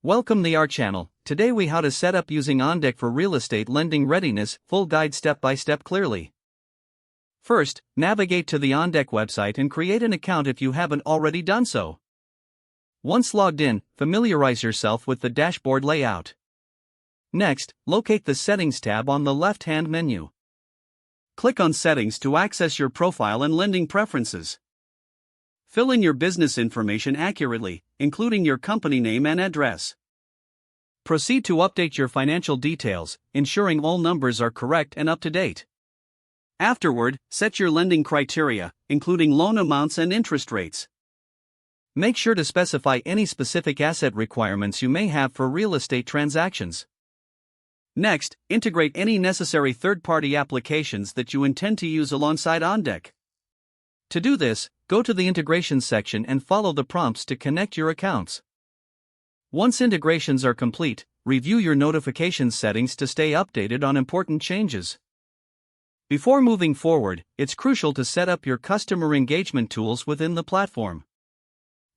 Welcome to our channel. Today we how to set up using OnDeck for real estate lending readiness, full guide step by step clearly. First, navigate to the OnDeck website and create an account if you haven't already done so. Once logged in, familiarize yourself with the dashboard layout. Next, locate the Settings tab on the left-hand menu. Click on Settings to access your profile and lending preferences. Fill in your business information accurately, including your company name and address. Proceed to update your financial details, ensuring all numbers are correct and up to date. Afterward, set your lending criteria, including loan amounts and interest rates. Make sure to specify any specific asset requirements you may have for real estate transactions. Next, integrate any necessary third-party applications that you intend to use alongside OnDeck. To do this, go to the Integrations section and follow the prompts to connect your accounts. Once integrations are complete, review your notifications settings to stay updated on important changes. Before moving forward, it's crucial to set up your customer engagement tools within the platform.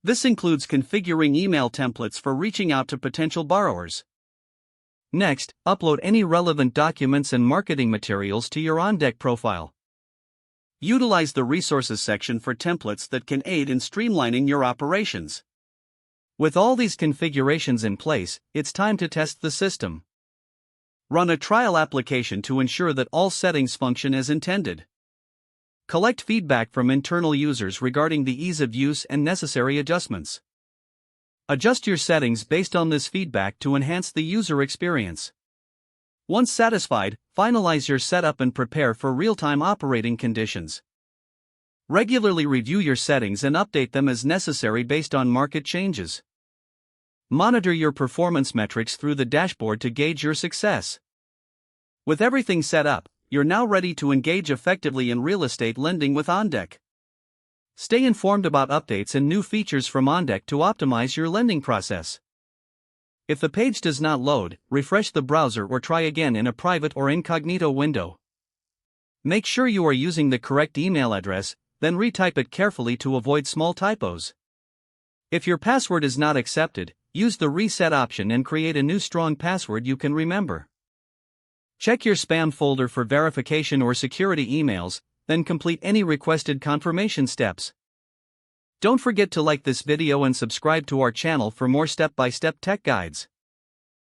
This includes configuring email templates for reaching out to potential borrowers. Next, upload any relevant documents and marketing materials to your OnDeck profile. Utilize the Resources section for templates that can aid in streamlining your operations. With all these configurations in place, it's time to test the system. Run a trial application to ensure that all settings function as intended. Collect feedback from internal users regarding the ease of use and necessary adjustments. Adjust your settings based on this feedback to enhance the user experience. Once satisfied, finalize your setup and prepare for real-time operating conditions. Regularly review your settings and update them as necessary based on market changes. Monitor your performance metrics through the dashboard to gauge your success. With everything set up, you're now ready to engage effectively in real estate lending with OnDeck. Stay informed about updates and new features from OnDeck to optimize your lending process. If the page does not load, refresh the browser or try again in a private or incognito window. Make sure you are using the correct email address, then retype it carefully to avoid small typos. If your password is not accepted, use the reset option and create a new strong password you can remember. Check your spam folder for verification or security emails, then complete any requested confirmation steps. Don't forget to like this video and subscribe to our channel for more step-by-step tech guides.